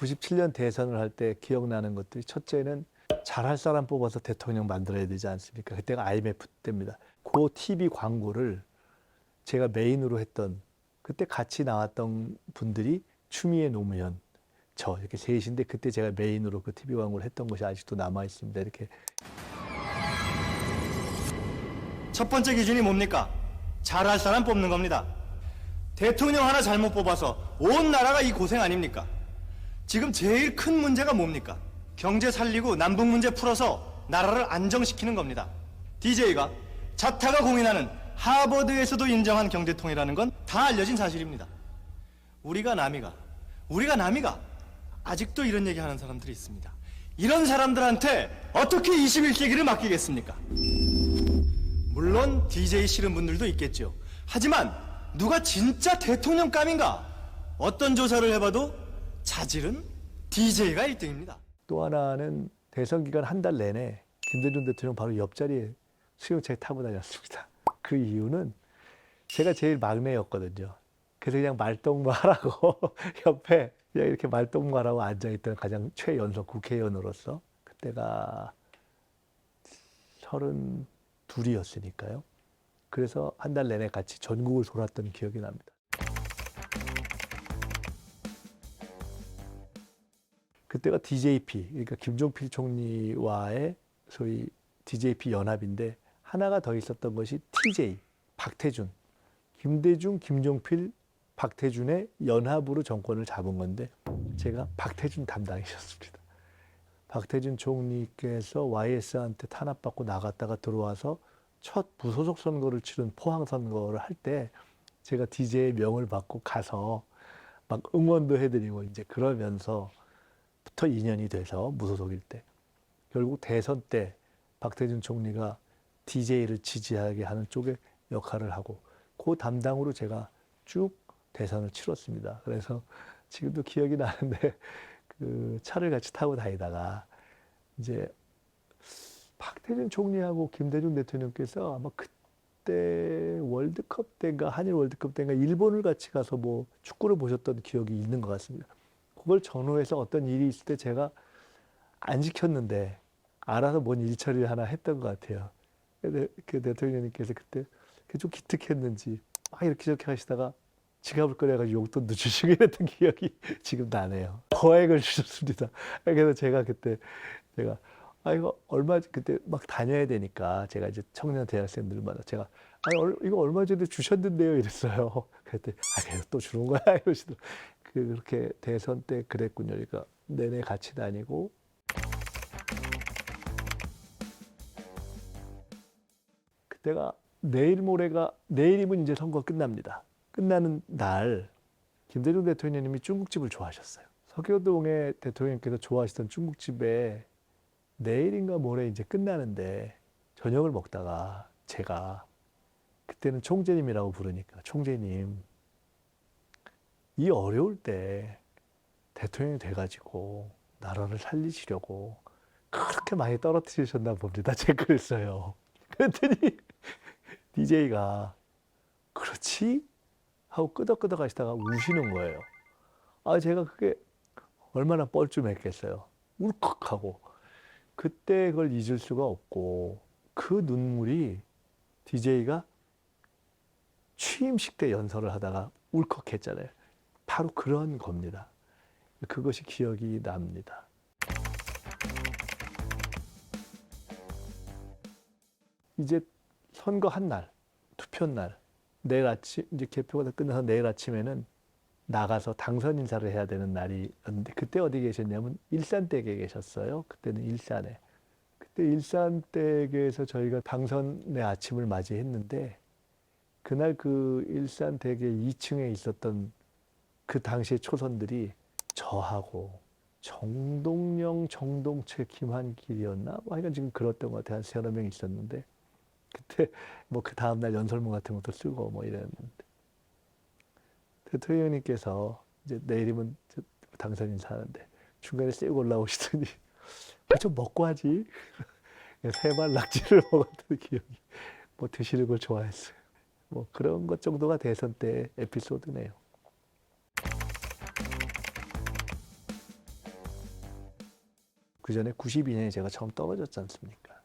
97년 대선을 할 때 기억나는 것들이 첫째는 잘할 사람 뽑아서 대통령 만들어야 되지 않습니까? 그때가 IMF 때입니다. 그 TV 광고를 제가 메인으로 했던 그때 같이 나왔던 분들이 추미애, 노무현, 저 이렇게 셋인데 그때 제가 메인으로 그 TV 광고를 했던 것이 아직도 남아 있습니다. 이렇게. 첫 번째 기준이 뭡니까? 잘할 사람 뽑는 겁니다. 대통령 하나 잘못 뽑아서 온 나라가 이 고생 아닙니까? 지금 제일 큰 문제가 뭡니까? 경제 살리고 남북 문제 풀어서 나라를 안정시키는 겁니다. DJ가 자타가 공인하는 하버드에서도 인정한 경제통이라는 건 다 알려진 사실입니다. 우리가 남이가 아직도 이런 얘기하는 사람들이 있습니다. 이런 사람들한테 어떻게 21세기를 맡기겠습니까? 물론 DJ 싫은 분들도 있겠죠. 하지만 누가 진짜 대통령감인가? 어떤 조사를 해봐도 자질은 DJ가 1등입니다. 또 하나는 대선 기간 한 달 내내 김대중 대통령 바로 옆자리에 수용차에 타고 다녔습니다. 그 이유는 제가 제일 막내였거든요. 그래서 그냥 말동무하라고 옆에 그냥 이렇게 말동무하라고 앉아있던 가장 최연소 국회의원으로서 그때가 32이었으니까요. 그래서 한 달 내내 같이 전국을 돌았던 기억이 납니다. 그때가 DJP, 그러니까 김종필 총리와의 소위 DJP 연합인데 하나가 더 있었던 것이 TJ, 박태준. 김대중, 김종필, 박태준의 연합으로 정권을 잡은 건데 제가 박태준 담당이셨습니다. 박태준 총리께서 YS한테 탄압받고 나갔다가 들어와서 첫 무소속 선거를 치른 포항 선거를 할 때 제가 DJ의 명을 받고 가서 막 응원도 해드리고 이제 그러면서부터 인연이 돼서 무소속일 때 결국 대선 때 박태준 총리가 DJ를 지지하게 하는 쪽의 역할을 하고 그 담당으로 제가 쭉 대선을 치렀습니다. 그래서 지금도 기억이 나는데 그 차를 같이 타고 다니다가 이제 박태준 총리하고 김대중 대통령께서 아마 그때 월드컵 때인가 한일 월드컵 때인가 일본을 같이 가서 뭐 축구를 보셨던 기억이 있는 것 같습니다. 그걸 전후해서 어떤 일이 있을 때 제가 안 지켰는데 알아서 뭔 일처리를 하나 했던 것 같아요. 그 대통령님께서 그때 좀 기특했는지 막 이렇게 저렇게 하시다가 지갑을 꺼내가지고 용돈도 주시고 이랬던 기억이 지금 나네요. 거액을 주셨습니다. 그래서 제가 그때 이거 얼마 그때 막 다녀야 되니까 제가 이제 청년 대학생들마다 제가 이거 얼마 전에 주셨는데요 이랬어요. 그랬더니 계속 또 주는 거야 이러시더라고요. 그렇게 대선 때 그랬군요. 그러니까 내내 같이 다니고 그때가 내일이면 이제 선거 끝납니다. 끝나는 날 김대중 대통령님이 중국집을 좋아하셨어요. 서교동의 대통령께서 좋아하시던 중국집에 내일인가 모레 이제 끝나는데 저녁을 먹다가 제가 그때는 총재님이라고 부르니까 총재님 이 어려울 때 대통령이 돼가지고 나라를 살리시려고 그렇게 많이 떨어뜨리셨나 봅니다. 제가 그랬어요. 그랬더니 DJ가 그렇지? 하고 끄덕끄덕 하시다가 우시는 거예요. 제가 그게 얼마나 뻘쭘했겠어요. 울컥하고. 그때 그걸 잊을 수가 없고 그 눈물이 DJ가 취임식 때 연설을 하다가 울컥했잖아요. 바로 그런 겁니다. 그것이 기억이 납니다. 이제 선거 한 날, 투표 날, 내일 아침, 이제 개표가 다 끝나서 내일 아침에는 나가서 당선 인사를 해야 되는 날이었는데, 그때 어디 계셨냐면 일산댁에 계셨어요. 그때는 일산에. 그때 일산댁에서 저희가 당선의 아침을 맞이했는데, 그날 그 일산댁의 2층에 있었던 그 당시의 초선들이 저하고 정동영, 정동채, 김한길이었나? 하여간 지금 그랬던 것 같아요. 한 서너 명 있었는데, 그때 뭐 그 다음날 연설문 같은 것도 쓰고 뭐 이랬는데 대통령님께서 이제 내일이면 당선 인사하는데 중간에 씩 올라오시더니 좀 먹고 하지. 세발 낙지를 먹었던 기억이. 뭐 드시는 걸 좋아했어요. 뭐 그런 것 정도가 대선 때 에피소드네요. 그 전에 92년에 제가 처음 떨어졌지 않습니까?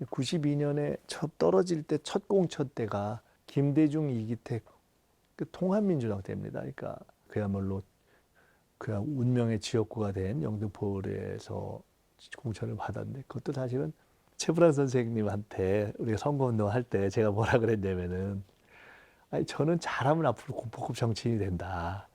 92년에 처음 떨어질 때 첫 공천 때가 김대중, 이기택 그 통합민주당 때입니다. 그러니까 그야말로 그야 운명의 지역구가 된 영등포에서 공천을 받았는데 그것도 사실은 최불암 선생님한테 우리가 선거운동 할 때 제가 뭐라 그랬냐면은 아니 저는 잘하면 앞으로 국보급 정치인이 된다.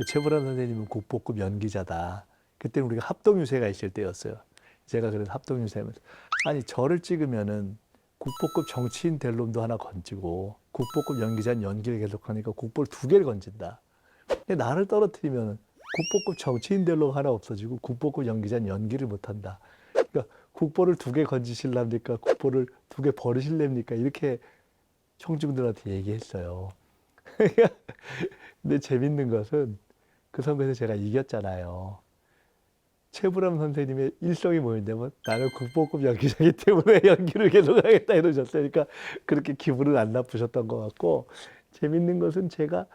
최불암 선생님은 국보급 연기자다. 그때는 우리가 합동유세가 있을 때였어요. 제가 그래서 합동유세하면서 아니 저를 찍으면은 국보급 정치인 될 놈도 하나 건지고 국보급 연기자는 연기를 계속하니까 국보를 2개를 건진다. 근데 나를 떨어뜨리면은 국보급 정치인 될 놈 하나 없어지고 국보급 연기자는 연기를 못한다. 그러니까 국보를 2개 건지실랍니까? 국보를 2개 버리실랍니까? 이렇게 청중들한테 얘기했어요. 근데 재밌는 것은 그 선거에서 제가 이겼잖아요. 최불암 선생님의 일성이 뭐였냐면 나는 국보급 연기자이기 때문에 연기를 계속하겠다 이러셨어요. 그러니까 그렇게 기분은 안 나쁘셨던 것 같고 재밌는 것은 제가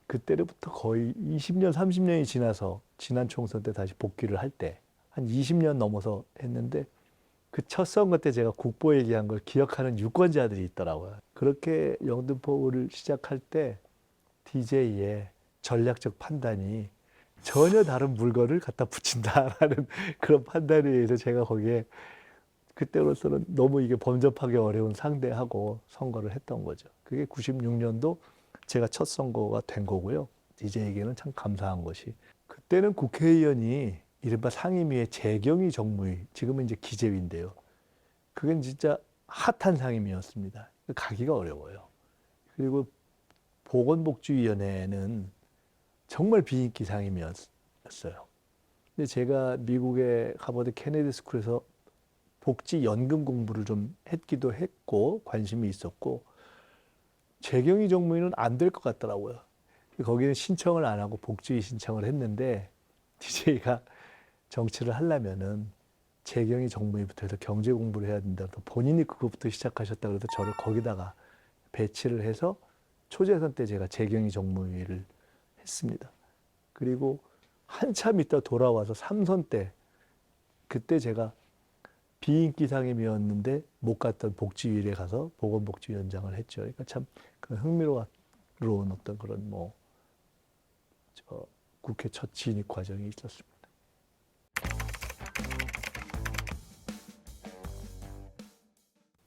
그때부터 거의 20년, 30년이 지나서 지난 총선 때 다시 복귀를 할 때 한 20년 넘어서 했는데 그 첫 선거 때 제가 국보 얘기한 걸 기억하는 유권자들이 있더라고요. 그렇게 영등포를 시작할 때 DJ의 전략적 판단이 전혀 다른 물건을 갖다 붙인다라는 그런 판단에 의해서 제가 거기에 그때로서는 너무 이게 범접하기 어려운 상대하고 선거를 했던 거죠. 그게 96년도 제가 첫 선거가 된 거고요. DJ에게는 참 감사한 것이 그때는 국회의원이 이른바 상임위의 재경위 정무위, 지금은 이제 기재위인데요. 그건 진짜 핫한 상임위였습니다. 가기가 어려워요. 그리고 보건복지위원회는 정말 비인기 상임위였어요. 근데 제가 미국의 하버드 케네디 스쿨에서 복지연금 공부를 좀 했기도 했고 관심이 있었고 재경위 정무위는 안 될 것 같더라고요. 거기는 신청을 안 하고 복지위 신청을 했는데 DJ가 정치를 하려면은 재경위 정무위부터 해서 경제 공부를 해야 된다. 또 본인이 그것부터 시작하셨다 그래서 저를 거기다가 배치를 해서 초재선 때 제가 재경위 정무위를 했습니다. 그리고 한참 있다 돌아와서 3선 때 그때 제가 비인기 상임위였는데 못 갔던 복지위에 가서 보건복지위원장을 했죠. 그러니까 참 흥미로운 어떤 그런 국회 첫 진입 과정이 있었습니다.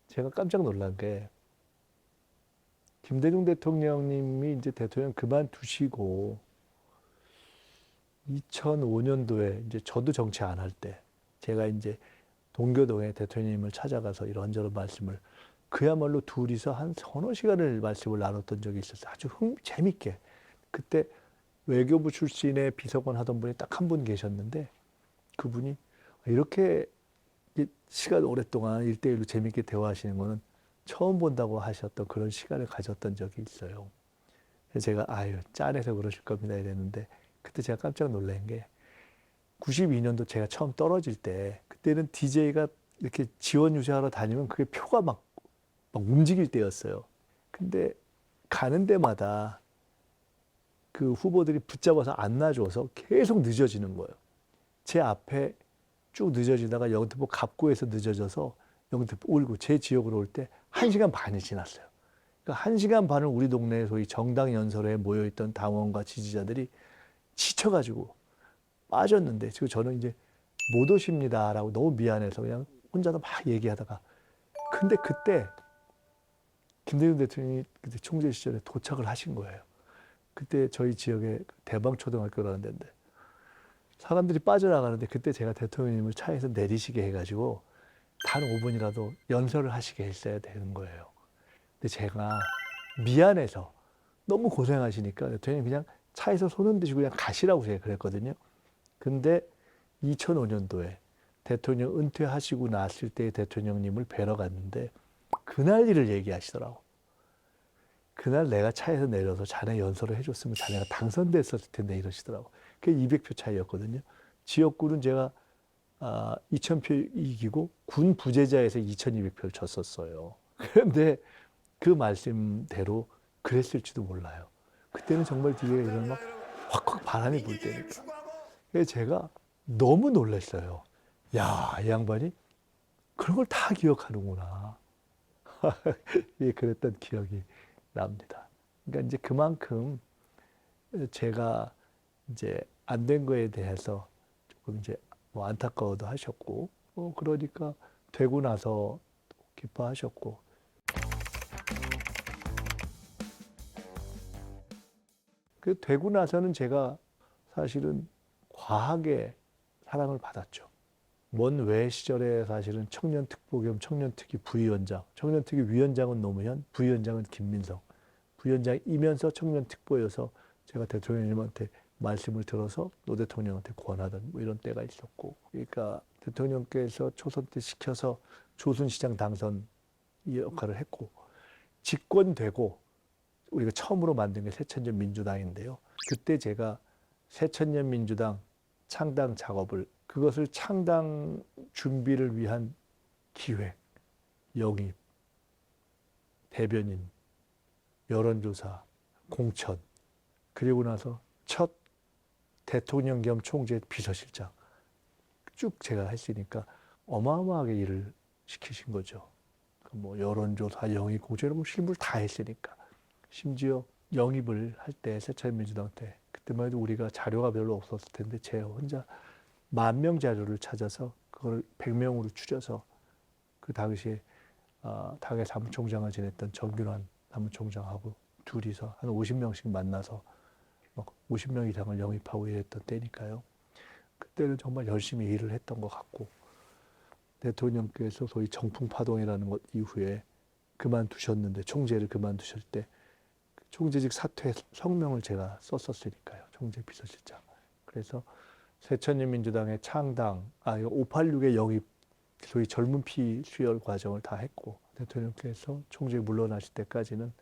제가 깜짝 놀란 게 김대중 대통령님이 이제 대통령 그만두시고 2005년도에 이제 저도 정치 안 할 때 제가 이제 동교동에 대통령님을 찾아가서 이런저런 말씀을 그야말로 둘이서 한 서너 시간을 말씀을 나눴던 적이 있었어요. 아주 재밌게. 그때 외교부 출신의 비서관 하던 분이 딱 한 분 계셨는데 그분이 이렇게 시간 오랫동안 1대1로 재밌게 대화하시는 거는 처음 본다고 하셨던 그런 시간을 가졌던 적이 있어요. 그래서 제가 짠해서 그러실 겁니다 이랬는데 그때 제가 깜짝 놀란 게 92년도 제가 처음 떨어질 때 그때는 DJ가 이렇게 지원 유세하러 다니면 그게 표가 막 움직일 때였어요. 근데 가는 데마다 그 후보들이 붙잡아서 안 놔줘서 계속 늦어지는 거예요. 제 앞에 쭉 늦어지다가 영등포 갑구에서 늦어져서 영등포 울고 제 지역으로 올 때 1시간 반이 지났어요. 그러니까 1시간 반을 우리 동네에 소위 정당 연설회에 모여있던 당원과 지지자들이 지쳐가지고 빠졌는데 지금 저는 이제 못 오십니다라고 너무 미안해서 그냥 혼자서 막 얘기하다가 근데 그때 김대중 대통령이 그때 총재 시절에 도착을 하신 거예요. 그때 저희 지역에 대방초등학교라는 데인데 사람들이 빠져나가는데 그때 제가 대통령님을 차에서 내리시게 해가지고 단 5분이라도 연설을 하시게 했어야 되는 거예요. 근데 제가 미안해서 너무 고생하시니까 대통령님 그냥 차에서 손 흔드시고 그냥 가시라고 제가 그랬거든요. 근데 2005년도에 대통령 은퇴하시고 나왔을 때 대통령님을 뵈러 갔는데 그날 일을 얘기하시더라고. 그날 내가 차에서 내려서 자네 연설을 해줬으면 자네가 당선됐었을 텐데 이러시더라고. 그게 200표 차이였거든요. 지역구는 제가 2000표 이기고 군 부재자에서 2200표를 졌었어요. 그런데 그 말씀대로 그랬을지도 몰라요. 그때는 정말 뒤에 이런 막 확확 바람이 불 때니까. 그래서 제가 너무 놀랐어요. 야, 이 양반이 그런 걸 다 기억하는구나. 예, 그랬던 기억이 납니다. 그러니까 이제 그만큼 제가 이제 안 된 거에 대해서 조금 이제 뭐 안타까워도 하셨고, 그러니까 되고 나서 기뻐하셨고, 그 되고 나서는 제가 사실은 과하게 사랑을 받았죠. 먼 외 시절에 사실은 청년특보 겸 청년특위 부위원장, 청년특위 위원장은 노무현, 부위원장은 김민석, 부위원장이면서 청년특보여서 제가 대통령님한테 말씀을 들어서 노 대통령한테 권하던 뭐 이런 때가 있었고, 그러니까 대통령께서 초선 때 시켜서 조순시장 당선 이 역할을 했고, 집권되고 우리가 처음으로 만든 게 새천년 민주당인데요. 그때 제가 새천년 민주당 창당 작업을, 그것을 창당 준비를 위한 기획, 영입, 대변인, 여론조사, 공천, 그리고 나서 첫 대통령 겸 총재 비서실장 쭉 제가 했으니까 어마어마하게 일을 시키신 거죠. 뭐 여론조사, 영입, 공천 이런 거 실무를 다 했으니까. 심지어 영입을 할 때 새천년민주당 때 그때만 해도 우리가 자료가 별로 없었을 텐데 제 혼자 10,000명 자료를 찾아서 그걸 100명으로 줄여서 그 당시에 당의 사무총장을 지냈던 정균환 사무총장하고 둘이서 한 50명씩 만나서 막 50명 이상을 영입하고 이랬던 때니까요. 그때는 정말 열심히 일을 했던 것 같고, 대통령께서 소위 정풍파동이라는 것 이후에 그만두셨는데, 총재를 그만두실 때 총재직 사퇴 성명을 제가 썼었으니까요. 총재 비서실장. 그래서 새천년 민주당의 창당, 586의 영입, 소위 젊은 피 수혈 과정을 다 했고, 대통령께서 총재 물러나실 때까지는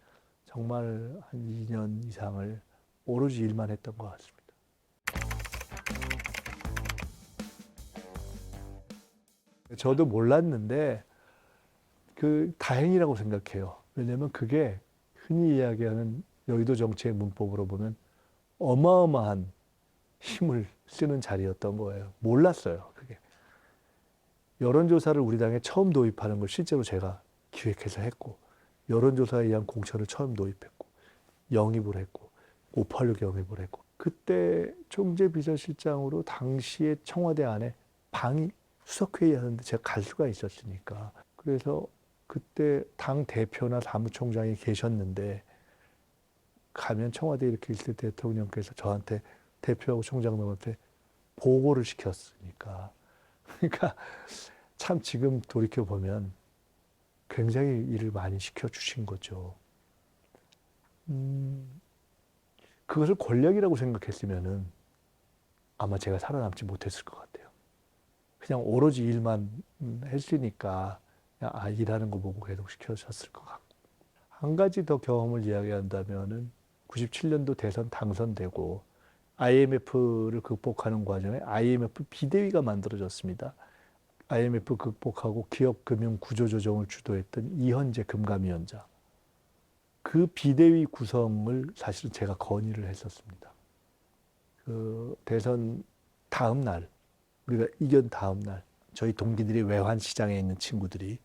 정말 한 2년 이상을 오로지 일만 했던 것 같습니다. 저도 몰랐는데 그 다행이라고 생각해요. 왜냐하면 그게 흔히 이야기하는 여의도 정치의 문법으로 보면 어마어마한 힘을 쓰는 자리였던 거예요. 몰랐어요, 그게. 여론조사를 우리 당에 처음 도입하는 걸 실제로 제가 기획해서 했고, 여론조사에 의한 공천을 처음 도입했고, 영입을 했고, 586 영입을 했고, 그때 총재 비서실장으로 당시에 청와대 안에 방이 수석회의 하는데 제가 갈 수가 있었으니까. 그래서 그때 당 대표나 사무총장이 계셨는데, 가면 청와대에 이렇게 있을 때 대통령께서 저한테 대표하고 총장님한테 보고를 시켰으니까. 그러니까 참 지금 돌이켜보면 굉장히 일을 많이 시켜주신 거죠. 그것을 권력이라고 생각했으면은 아마 제가 살아남지 못했을 것 같아요. 그냥 오로지 일만 했으니까 그냥 일하는 거 보고 계속 시켜주셨을 것 같고. 한 가지 더 경험을 이야기한다면은 97년도 대선 당선되고 IMF를 극복하는 과정에 IMF 비대위가 만들어졌습니다. IMF 극복하고 기업금융구조조정을 주도했던 이현재 금감위원장. 그 비대위 구성을 사실은 제가 건의를 했었습니다. 그 대선 다음 날, 우리가 이견 다음 날, 저희 동기들이 외환시장에 있는 친구들이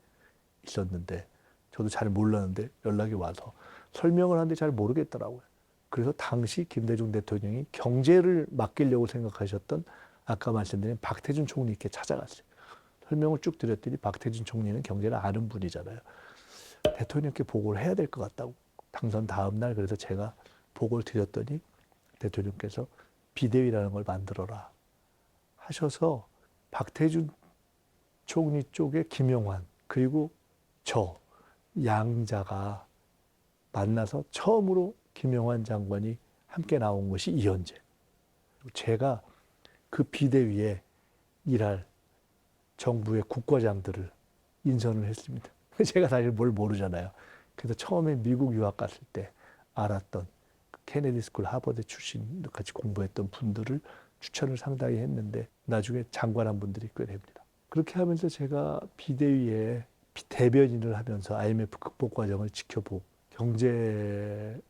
있었는데, 저도 잘 몰랐는데 연락이 와서 설명을 하는데 잘 모르겠더라고요. 그래서 당시 김대중 대통령이 경제를 맡기려고 생각하셨던 아까 말씀드린 박태준 총리께 찾아갔어요. 설명을 쭉 드렸더니 박태준 총리는 경제를 아는 분이잖아요. 대통령께 보고를 해야 될 것 같다고. 당선 다음 날 그래서 제가 보고를 드렸더니 대통령께서 비대위라는 걸 만들어라 하셔서 박태준 총리 쪽에 김용환 그리고 저 양자가 만나서 처음으로 김용환 장관이 함께 나온 것이 이현재. 제가 그 비대위에 일할 정부의 국과장들을 인선을 했습니다. 제가 사실 뭘 모르잖아요. 그래서 처음에 미국 유학 갔을 때 알았던 케네디 스쿨 하버드 출신 같이 공부했던 분들을 추천을 상당히 했는데 나중에 장관한 분들이 꽤 됩니다. 그렇게 하면서 제가 비대위에 대변인을 하면서 IMF 극복 과정을 지켜보고 경제의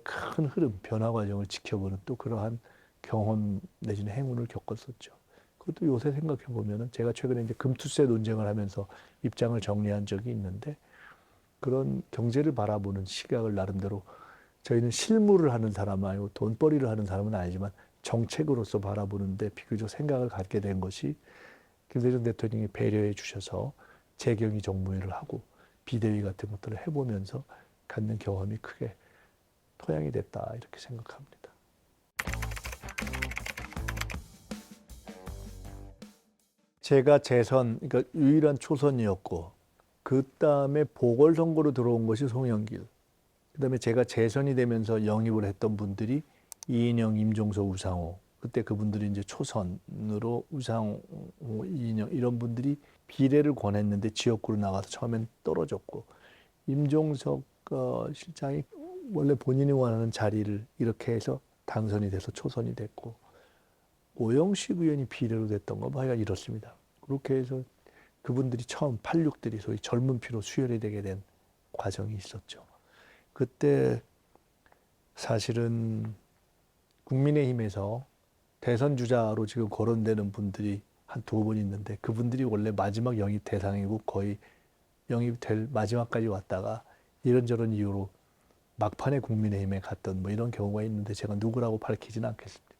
큰 흐름, 변화 과정을 지켜보는 또 그러한 경험 내지는 행운을 겪었었죠. 그것도 요새 생각해 보면은 제가 최근에 이제 금투세 논쟁을 하면서 입장을 정리한 적이 있는데 그런 경제를 바라보는 시각을 나름대로 저희는 실무를 하는 사람 아니고 돈벌이를 하는 사람은 아니지만 정책으로서 바라보는데 비교적 생각을 갖게 된 것이 김대중 대통령이 배려해 주셔서 재경의 정무회를 하고 비대위 같은 것들을 해보면서 갖는 경험이 크게 토양이 됐다 이렇게 생각합니다. 제가 재선, 그러니까 유일한 초선이었고 그 다음에 보궐선거로 들어온 것이 송영길. 그 다음에 제가 재선이 되면서 영입을 했던 분들이 이인영, 임종석, 우상호. 그때 그분들이 이제 초선으로 우상호, 이인영 이런 분들이 비례를 권했는데 지역구로 나가서 처음엔 떨어졌고 임종석 실장이 원래 본인이 원하는 자리를 이렇게 해서 당선이 돼서 초선이 됐고 오영식 의원이 비례로 됐던 거 하여간 이렇습니다. 그렇게 해서 그분들이 처음 86들이 소위 젊은 피로 수혈이 되게 된 과정이 있었죠. 그때 사실은 국민의힘에서 대선 주자로 지금 거론되는 분들이 한 두 분 있는데 그분들이 원래 마지막 영입 대상이고 거의 영입될 마지막까지 왔다가 이런저런 이유로 막판에 국민의힘에 갔던 뭐 이런 경우가 있는데 제가 누구라고 밝히지는 않겠습니다.